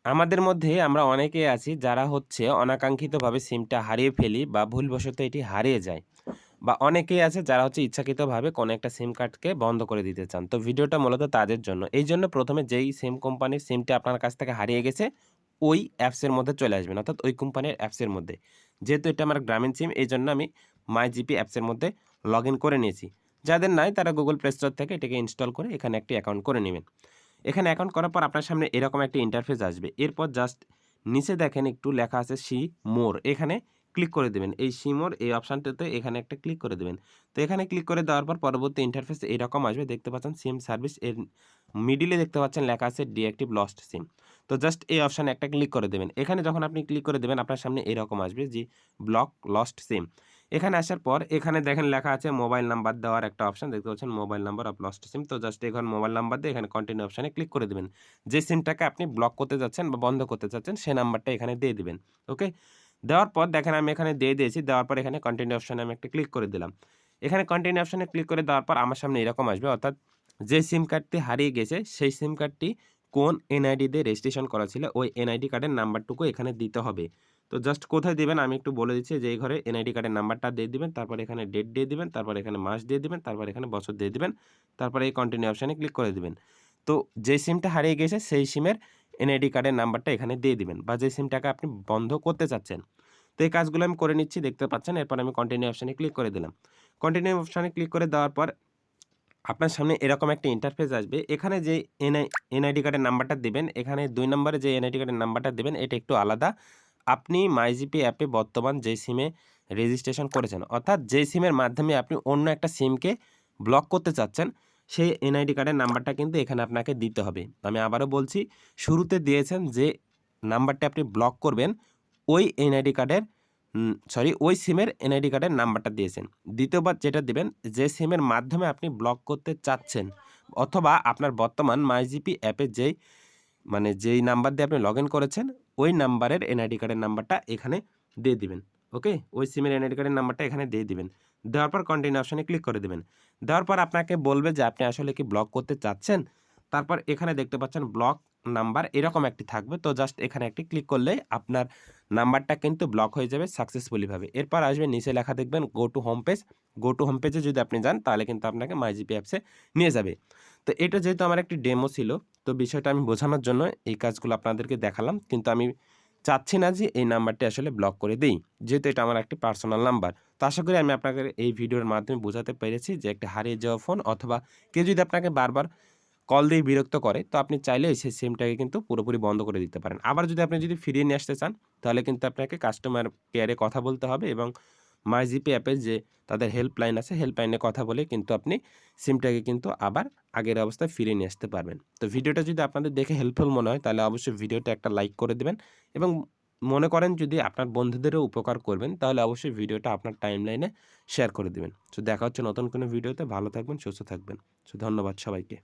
আমাদের মধ্যে আমরা অনেকেই আছি যারা হচ্ছে অনাকাঙ্ক্ষিতভাবে সিমটা হারিয়ে ফেলি বা ভুলবশত এটি হারিয়ে যায়। বা অনেকেই আছে যারা হচ্ছে ইচ্ছাকৃতভাবে কোনো একটা সিম কার্ডকে বন্ধ করে দিতে চান। তো ভিডিওটা মূলত তাদের জন্য। এইজন্য ১ম এ যেই সিম কোম্পানির সিমটা আপনার কাছ থেকে হারিয়ে গেছে, ওই অ্যাপসের মধ্যে চলে আসবেন। অর্থাৎ ওই কোম্পানির অ্যাপসের মধ্যে। যেহেতু এটা আমার গ্রামীণ সিম এইজন্য আমি মাইজিপি অ্যাপসের মধ্যে লগইন করে নিয়েছি। যাদের নাই তারা Google Play Store থেকে এটাকে ইনস্টল করে এখানে একটি অ্যাকাউন্ট করে নিবেন। এখানে অ্যাকাউন্ট করার পর আপনার সামনে এরকম একটা ইন্টারফেস আসবে। এরপর জাস্ট নিচে দেখেন একটু লেখা আছে সি মোর এখানে ক্লিক করে দিবেন। এই সি মোর এই অপশনটাতে এখানে একটা ক্লিক করে দিবেন। তো এখানে ক্লিক করে দেওয়ার পর পরবর্তী ইন্টারফেস এরকম আসবে। দেখতে পাচ্ছেন সিম সার্ভিস এর মিডলে দেখতে পাচ্ছেন লেখা আছে ডিএক্টিভ লস্ট সিম। তো জাস্ট এই অপশনে একটা ক্লিক করে দিবেন। এখানে যখন আপনি ক্লিক করে দিবেন আপনার সামনে এরকম আসবে যে ব্লক লস্ট সিম। এখানে আসার পর এখানে দেখেন লেখা আছে মোবাইল নাম্বার দেওয়ার একটা অপশন দেখতে পাচ্ছেন মোবাইল নাম্বার অফ লস্ট সিম। তো জাস্ট এখন মোবাইল নাম্বার দিয়ে এখানে কন্টিনিউ অপশনে ক্লিক করে দিবেন। যে সিমটাকে আপনি ব্লক করতে যাচ্ছেন বা বন্ধ করতে চাচ্ছেন সে নাম্বারটা এখানে দিয়ে দিবেন। ওকে? দেওয়ার পর দেখেন আমি এখানে দিয়ে দিয়েছি। দেওয়ার পর এখানে কন্টিনিউ অপশনে আমি একটা ক্লিক করে দিলাম। এখানে কন্টিনিউ অপশনে ক্লিক করে দেওয়ার পর আমার সামনে এরকম আসবে অর্থাৎ যে সিম কার্ডটি হারিয়ে গেছে সেই সিম কার্ডটি কোন এনআইডি দিয়ে রেজিস্ট্রেশন করা ছিল ওই এনআইডি কার্ডের নাম্বারটুকু এখানে দিতে হবে। তো জাস্ট কোথায় দিবেন আমি একটু বলে দিচ্ছি যে এই ঘরে এনআইডি কার্ডের নাম্বারটা দিয়ে দিবেন, তারপর এখানে ডেট দিয়ে দিবেন, তারপর এখানে মাস দিয়ে দিবেন, তারপর এখানে বছর দিয়ে দিবেন, তারপরে এই কন্টিনিউ অপশনে ক্লিক করে দিবেন। তো যে সিমটা হারিয়ে গেছে সেই সিমের এনআইডি কার্ডের নাম্বারটা এখানে দিয়ে দিবেন বা যে সিমটাকে আপনি বন্ধ করতে চাচ্ছেন। তো এই কাজগুলো আমি করে নিচ্ছি দেখতে পাচ্ছেন। এরপর আমি কন্টিনিউ অপশনে ক্লিক করে দিলাম। কন্টিনিউ অপশনে ক্লিক করে দেওয়ার পর আপনার সামনে এরকম একটা ইন্টারফেস আসবে। এখানে যে এনআইডি কার্ডের নাম্বারটা দিবেন, এখানে ২ নম্বরে যে এনআইডি কার্ডের নাম্বারটা দিবেন এটা একটু আলাদা। আপনি মাইজিপি অ্যাপে বর্তমান যে সিমে রেজিস্ট্রেশন করেছেন, অর্থাৎ যে সিমের মাধ্যমে আপনি অন্য একটা সিমকে ব্লক করতে চাচ্ছেন, সেই এনআইডি কার্ডের নাম্বারটা কিন্তু এখানে আপনাকে দিতে হবে। আমি আবারও বলছি, শুরুতে দিয়েছেন যে নাম্বারটা আপনি ব্লক করবেন, ওই এনআইডি কার্ডের ওই সিমের এনআইডি কার্ডের নাম্বারটা দিয়েছেন। দ্বিতীয়বার যেটা দিবেন, যে সিমের মাধ্যমে আপনি ব্লক করতে চাচ্ছেন অথবা আপনার বর্তমান মাইজিপি অ্যাপে যেই নাম্বার দিয়ে আপনি লগইন করেছেন, ওই নাম্বারের এনআইডি কার্ডের নাম্বারটা এখানে দিয়ে দিবেন। ওকে? ওই সিমের এনআইডি কার্ডের নাম্বারটা এখানে দিয়ে দিবেন। দেওয়ার পর কন্টিনিউ অপশনে ক্লিক করে দিবেন। দেওয়ার পর আপনাকে বলবে যে আপনি আসলে কি ব্লক করতে চাচ্ছেন? তারপর এখানে দেখতে পাচ্ছেন ব্লক নাম্বার এরকম একটি থাকবে। তো জাস্ট এখানে একটি ক্লিক করলেই আপনার নাম্বারটা কিন্তু ব্লক হয়ে যাবে সাকসেসফুলি ভাবে। এরপর আসবে নিচে লেখা দেখবেন go to home page. Go to home পেজে যদি আপনি যান তাহলে কিন্তু আপনাকে মাইজিপি অ্যাপসে নিয়ে যাবে। তো এটা যেহেতু আমার একটি ডেমো ছিল, তো বিষয়টা আমি বোঝানোর জন্য এই কাজগুলো আপনাদেরকে দেখালাম। কিন্তু আমি চাচ্ছি না যে এই নাম্বারটি আসলে ব্লক করে দেই। যেহেতু এটা আমার একটি পার্সোনাল নাম্বার। তো আশা করি আমি আপনাকে এই ভিডিওর মাধ্যমে বোঝাতে পেরেছি যে একটা হারিয়ে যাওয়া ফোন অথবা কেউ যদি আপনাকে বারবার কল দিয়ে বিরক্ত করে, তো আপনি চাইলেই সেই সিমটাকে কিন্তু পুরোপুরি বন্ধ করে দিতে পারেন। আবার যদি আপনি ফিরিয়ে নিয়ে আসতে চান, তাহলে কিন্তু আপনাকে কাস্টমার কেয়ারে কথা বলতে হবে এবং মাইজিপি অ্যাপে যে তাদের হেল্পলাইন আছে, হেল্পলাইনে কথা বলে কিন্তু আপনি সিমটাকে কিন্তু আবার আগের অবস্থায় ফিরিয়ে নিয়ে আসতে পারবেন। তো ভিডিওটা যদি আপনাদের দেখে হেল্পফুল মনে হয়, তাহলে অবশ্যই ভিডিওটা একটা লাইক করে দিবেন এবং মনে করেন যদি আপনার বন্ধুদেরও উপকার করবেন, তাহলে অবশ্যই ভিডিওটা আপনার টাইমলাইনে শেয়ার করে দিবেন। সো দেখা হচ্ছে নতুন কোনো ভিডিওতে। ভালো থাকবেন, সুস্থ থাকবেন। সো ধন্যবাদ সবাইকে।